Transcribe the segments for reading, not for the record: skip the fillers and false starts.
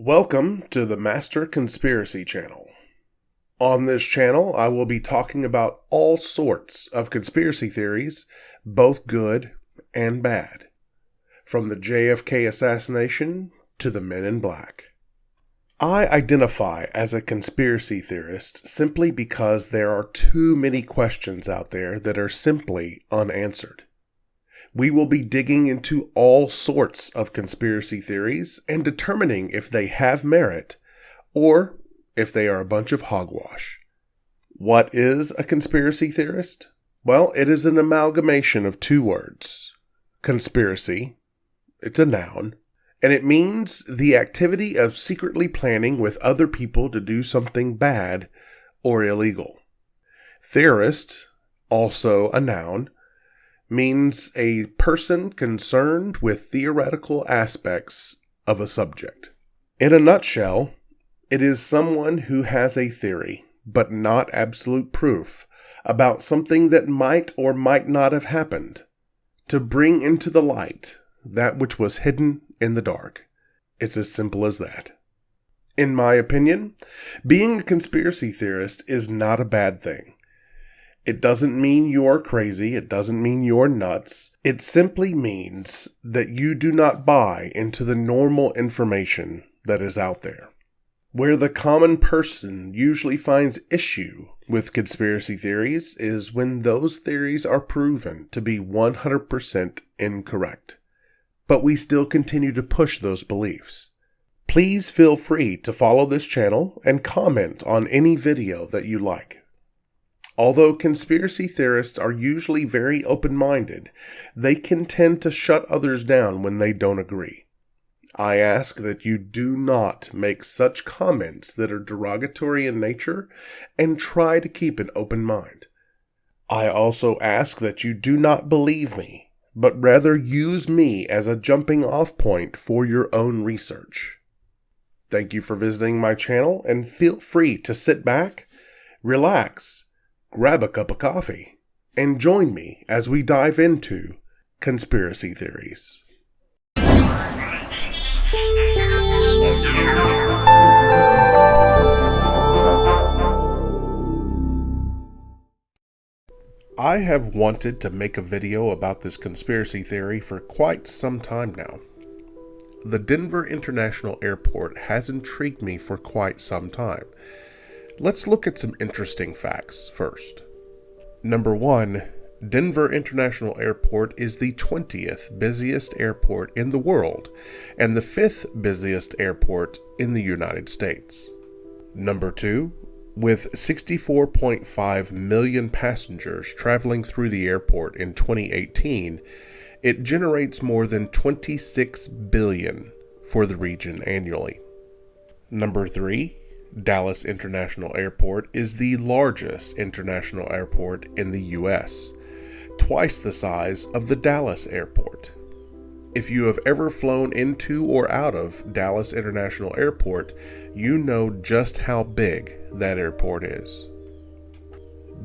Welcome to the Master Conspiracy Channel. On this channel, I will be talking about all sorts of conspiracy theories, both good and bad, from the JFK assassination to the Men in Black. I identify as a conspiracy theorist simply because there are too many questions out there that are simply unanswered. We will be digging into all sorts of conspiracy theories and determining if they have merit or if they are a bunch of hogwash. What is a conspiracy theorist? Well, it is an amalgamation of two words. Conspiracy, it's a noun, and it means the activity of secretly planning with other people to do something bad or illegal. Theorist, also a noun, means a person concerned with theoretical aspects of a subject. In a nutshell, it is someone who has a theory, but not absolute proof, about something that might or might not have happened, to bring into the light that which was hidden in the dark. It's as simple as that. In my opinion, being a conspiracy theorist is not a bad thing. It doesn't mean you're crazy. It doesn't mean you're nuts. It simply means that you do not buy into the normal information that is out there. Where the common person usually finds issue with conspiracy theories is when those theories are proven to be 100% incorrect. But we still continue to push those beliefs. Please feel free to follow this channel and comment on any video that you like. Although conspiracy theorists are usually very open-minded, they can tend to shut others down when they don't agree. I ask that you do not make such comments that are derogatory in nature and try to keep an open mind. I also ask that you do not believe me, but rather use me as a jumping-off point for your own research. Thank you for visiting my channel, and feel free to sit back, relax, grab a cup of coffee, and join me as we dive into conspiracy theories. I have wanted to make a video about this conspiracy theory for quite some time now. The Denver International Airport has intrigued me for quite some time. Let's look at some interesting facts first. Number 1, Denver International Airport is the 20th busiest airport in the world and the 5th busiest airport in the United States. Number 2, with 64.5 million passengers traveling through the airport in 2018, it generates more than $26 billion for the region annually. Number 3, Dallas International Airport is the largest international airport in the U.S., twice the size of the Dallas Airport. If you have ever flown into or out of Dallas International Airport, you know just how big that airport is.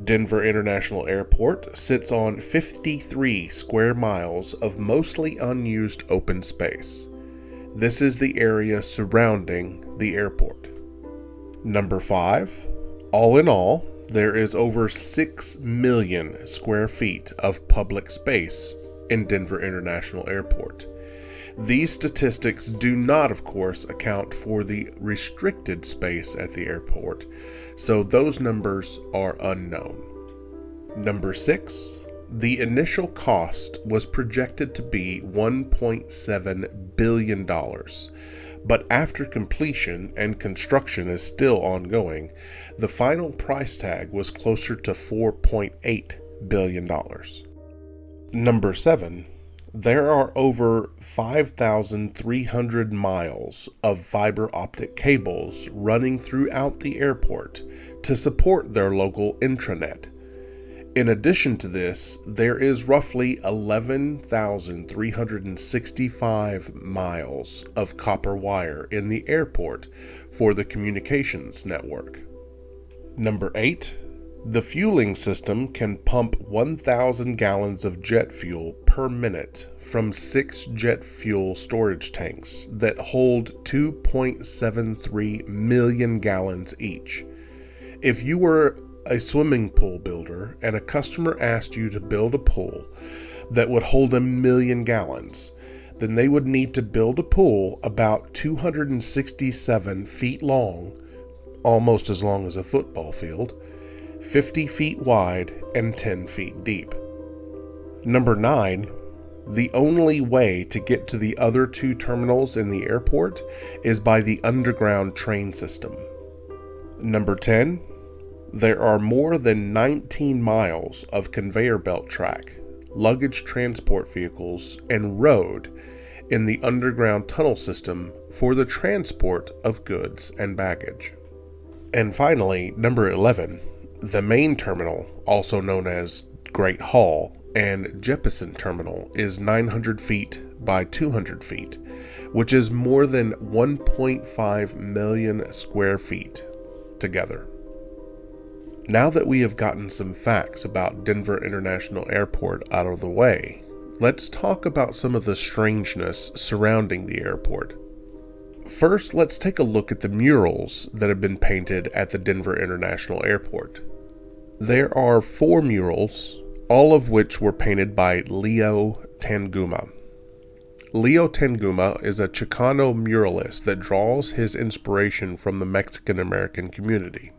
Denver International Airport sits on 53 square miles of mostly unused open space. This is the area surrounding the airport. Number 5, all in all, there is over 6 million square feet of public space in Denver International Airport. These statistics do not, of course, account for the restricted space at the airport, so those numbers are unknown. Number 6, the initial cost was projected to be $1.7 billion. But after completion and construction is still ongoing, the final price tag was closer to $4.8 billion. Number 7, there are over 5,300 miles of fiber optic cables running throughout the airport to support their local intranet. In addition to this, there is roughly 11,365 miles of copper wire in the airport for the communications network. Number 8, The fueling system can pump 1,000 gallons of jet fuel per minute from 6 jet fuel storage tanks that hold 2.73 million gallons each. If you were a swimming pool builder and a customer asked you to build a pool that would hold 1 million gallons, then they would need to build a pool about 267 feet long, almost as long as a football field, 50 feet wide, and 10 feet deep. Number 9, the only way to get to the other 2 terminals in the airport is by the underground train system. Number 10, there are more than 19 miles of conveyor belt track, luggage transport vehicles, and road in the underground tunnel system for the transport of goods and baggage. And finally, number 11, the main terminal, also known as Great Hall, and Jeppesen Terminal is 900 feet by 200 feet, which is more than 1.5 million square feet together. Now that we have gotten some facts about Denver International Airport out of the way, let's talk about some of the strangeness surrounding the airport. First, let's take a look at the murals that have been painted at the Denver International Airport. There are 4 murals, all of which were painted by Leo Tanguma. Leo Tanguma is a Chicano muralist that draws his inspiration from the Mexican-American community.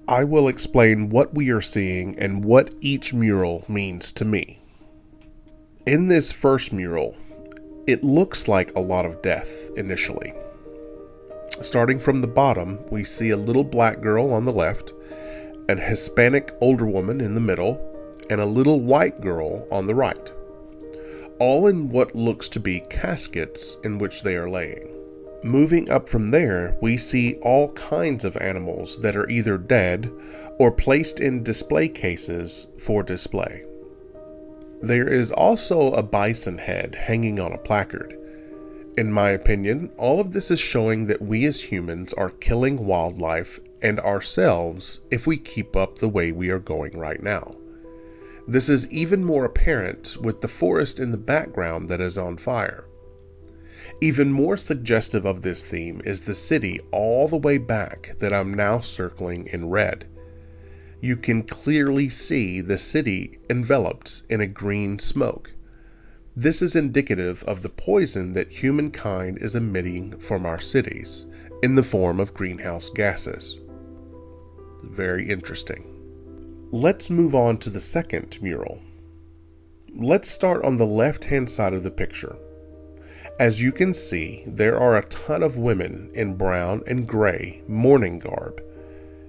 I will explain what we are seeing and what each mural means to me. In this first mural, it looks like a lot of death initially. Starting from the bottom, we see a little black girl on the left, a Hispanic older woman in the middle, and a little white girl on the right, all in what looks to be caskets in which they are laying. Moving up from there, we see all kinds of animals that are either dead or placed in display cases for display. There is also a bison head hanging on a placard. In my opinion, all of this is showing that we as humans are killing wildlife and ourselves if we keep up the way we are going right now. This is even more apparent with the forest in the background that is on fire. Even more suggestive of this theme is the city all the way back that I'm now circling in red. You can clearly see the city enveloped in a green smoke. This is indicative of the poison that humankind is emitting from our cities in the form of greenhouse gases. Very interesting. Let's move on to the second mural. Let's start on the left-hand side of the picture. As you can see, there are a ton of women in brown and gray mourning garb,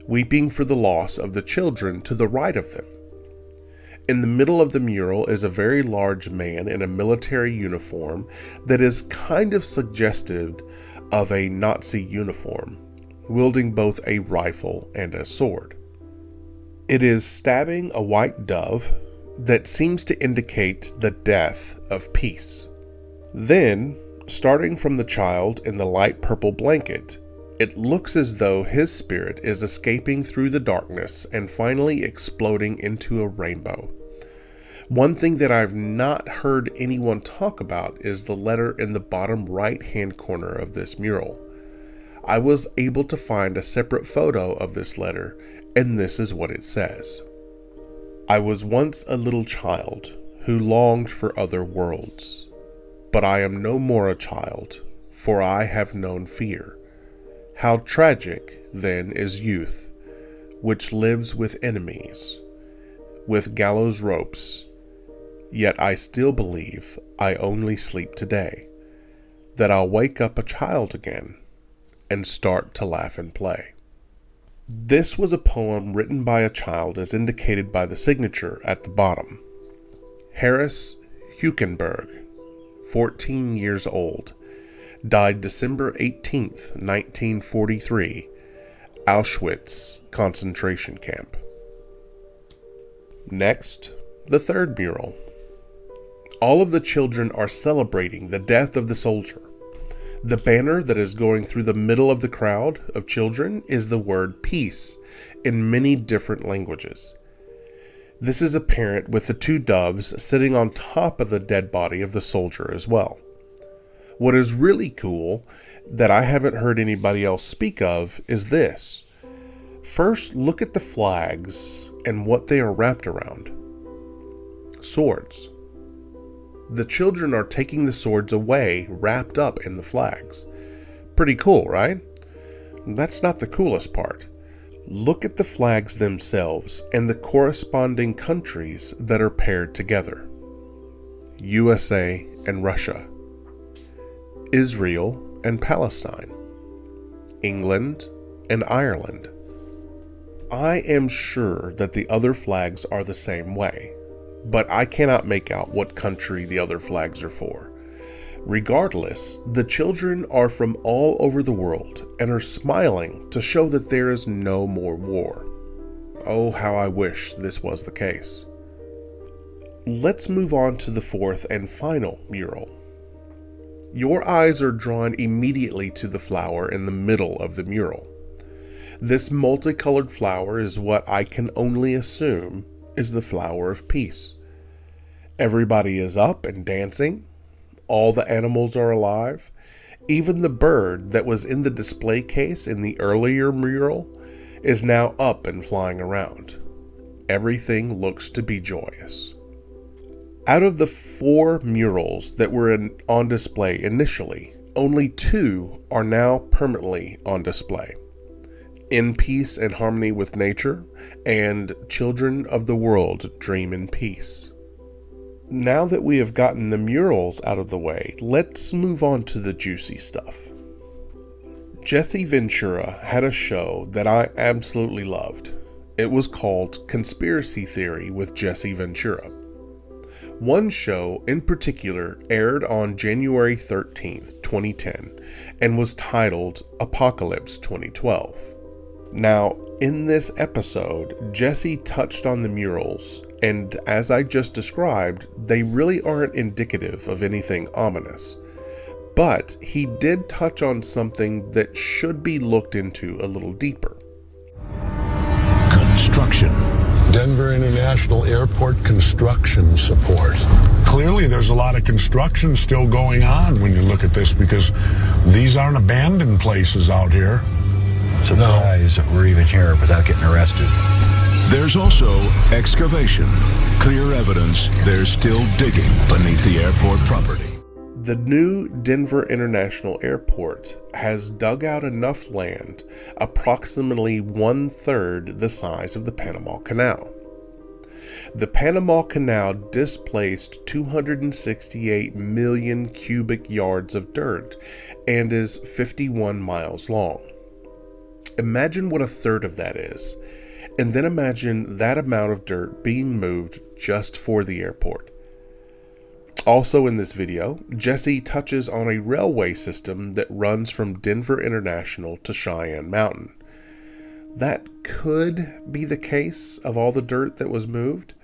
weeping for the loss of the children to the right of them. In the middle of the mural is a very large man in a military uniform that is kind of suggestive of a Nazi uniform, wielding both a rifle and a sword. It is stabbing a white dove that seems to indicate the death of peace. Then, starting from the child in the light purple blanket, it looks as though his spirit is escaping through the darkness and finally exploding into a rainbow. One thing that I've not heard anyone talk about is the letter in the bottom right-hand corner of this mural. I was able to find a separate photo of this letter, and this is what it says. I was once a little child who longed for other worlds, but I am no more a child, for I have known fear. How tragic, then, is youth, which lives with enemies, with gallows ropes, yet I still believe I only sleep today, that I'll wake up a child again and start to laugh and play. This was a poem written by a child as indicated by the signature at the bottom. Harris Huckenberg, 14 years old, died December 18th, 1943, Auschwitz concentration camp. Next, the third mural. All of the children are celebrating the death of the soldier. The banner that is going through the middle of the crowd of children is the word peace in many different languages. This is apparent with the two doves sitting on top of the dead body of the soldier as well. What is really cool that I haven't heard anybody else speak of is this. First, look at the flags and what they are wrapped around. Swords. The children are taking the swords away, wrapped up in the flags. Pretty cool, right? That's not the coolest part. Look at the flags themselves and the corresponding countries that are paired together. USA and Russia. Israel and Palestine. England and Ireland. I am sure that the other flags are the same way, but I cannot make out what country the other flags are for. Regardless, the children are from all over the world and are smiling to show that there is no more war. Oh, how I wish this was the case. Let's move on to the fourth and final mural. Your eyes are drawn immediately to the flower in the middle of the mural. This multicolored flower is what I can only assume is the flower of peace. Everybody is up and dancing. All the animals are alive. Even the bird that was in the display case in the earlier mural is now up and flying around. Everything looks to be joyous. Out of the 4 murals that were on display initially, only 2 are now permanently on display. In Peace and Harmony with Nature, and Children of the World Dream in Peace. Now that we have gotten the murals out of the way, let's move on to the juicy stuff. Jesse Ventura had a show that I absolutely loved. It was called Conspiracy Theory with Jesse Ventura. One show in particular aired on January 13th, 2010, and was titled Apocalypse 2012. Now, in this episode, Jesse touched on the murals, and as I just described, they really aren't indicative of anything ominous. But he did touch on something that should be looked into a little deeper. Construction. Denver International Airport construction support. Clearly there's a lot of construction still going on when you look at this, because these aren't abandoned places out here. Surprised that we're even here without getting arrested. There's also excavation. Clear evidence they're still digging beneath the airport property. The new Denver International Airport has dug out enough land, approximately 1/3 the size of the Panama Canal. The Panama Canal displaced 268 million cubic yards of dirt and is 51 miles long. Imagine what 1/3 of that is, and then imagine that amount of dirt being moved just for the airport. Also in this video, Jesse touches on a railway system that runs from Denver International to Cheyenne Mountain. That could be the case of all the dirt that was moved.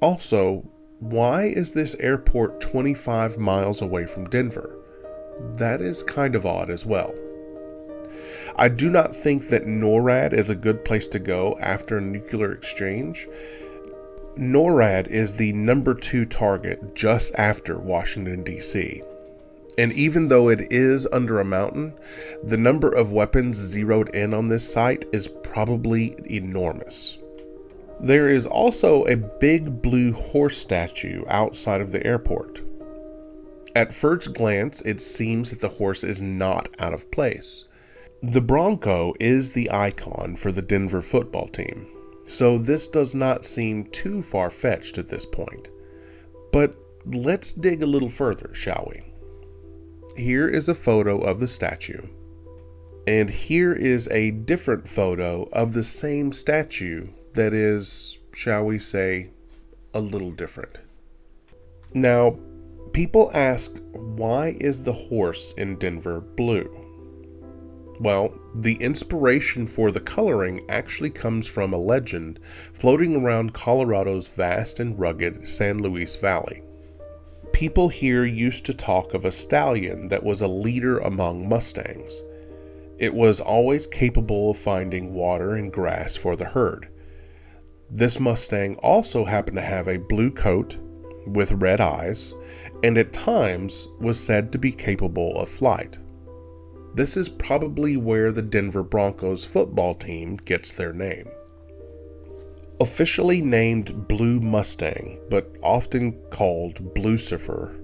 Also, why is this airport 25 miles away from Denver? That is kind of odd as well. I do not think that NORAD is a good place to go after a nuclear exchange. NORAD is the number 2 target just after Washington, D.C. And even though it is under a mountain, the number of weapons zeroed in on this site is probably enormous. There is also a big blue horse statue outside of the airport. At first glance, it seems that the horse is not out of place. The Bronco is the icon for the Denver football team, so this does not seem too far-fetched at this point. But let's dig a little further, shall we? Here is a photo of the statue, and here is a different photo of the same statue that is, shall we say, a little different. Now, people ask, why is the horse in Denver blue? Well, the inspiration for the coloring actually comes from a legend floating around Colorado's vast and rugged San Luis Valley. People here used to talk of a stallion that was a leader among Mustangs. It was always capable of finding water and grass for the herd. This Mustang also happened to have a blue coat with red eyes, and at times was said to be capable of flight. This is probably where the Denver Broncos football team gets their name. Officially named Blue Mustang, but often called Blucifer,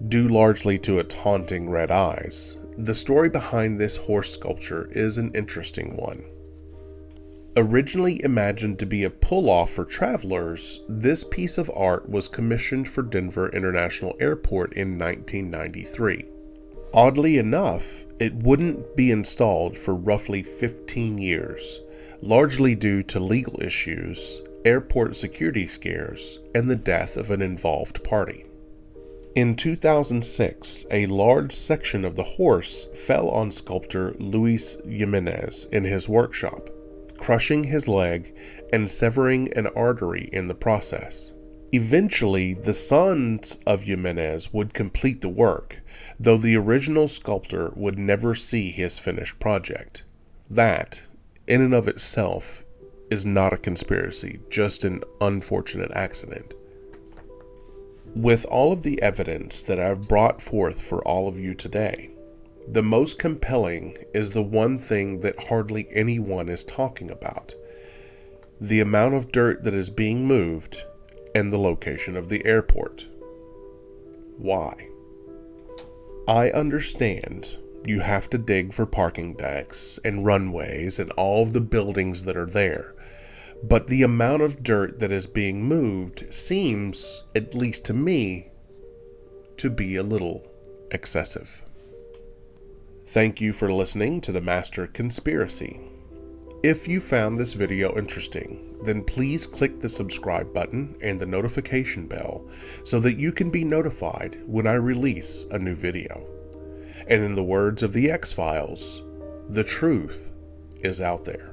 due largely to its haunting red eyes, the story behind this horse sculpture is an interesting one. Originally imagined to be a pull-off for travelers, this piece of art was commissioned for Denver International Airport in 1993. Oddly enough, it wouldn't be installed for roughly 15 years, largely due to legal issues, airport security scares, and the death of an involved party. In 2006, a large section of the horse fell on sculptor Luis Jimenez in his workshop, crushing his leg and severing an artery in the process. Eventually, the sons of Jimenez would complete the work, though the original sculptor would never see his finished project. That, in and of itself, is not a conspiracy, just an unfortunate accident. With all of the evidence that I've brought forth for all of you today, the most compelling is the one thing that hardly anyone is talking about: the amount of dirt that is being moved and the location of the airport. Why? I understand you have to dig for parking decks and runways and all of the buildings that are there, but the amount of dirt that is being moved seems, at least to me, to be a little excessive. Thank you for listening to the Master Conspiracy. If you found this video interesting, then please click the subscribe button and the notification bell so that you can be notified when I release a new video. And in the words of the X-Files, the truth is out there.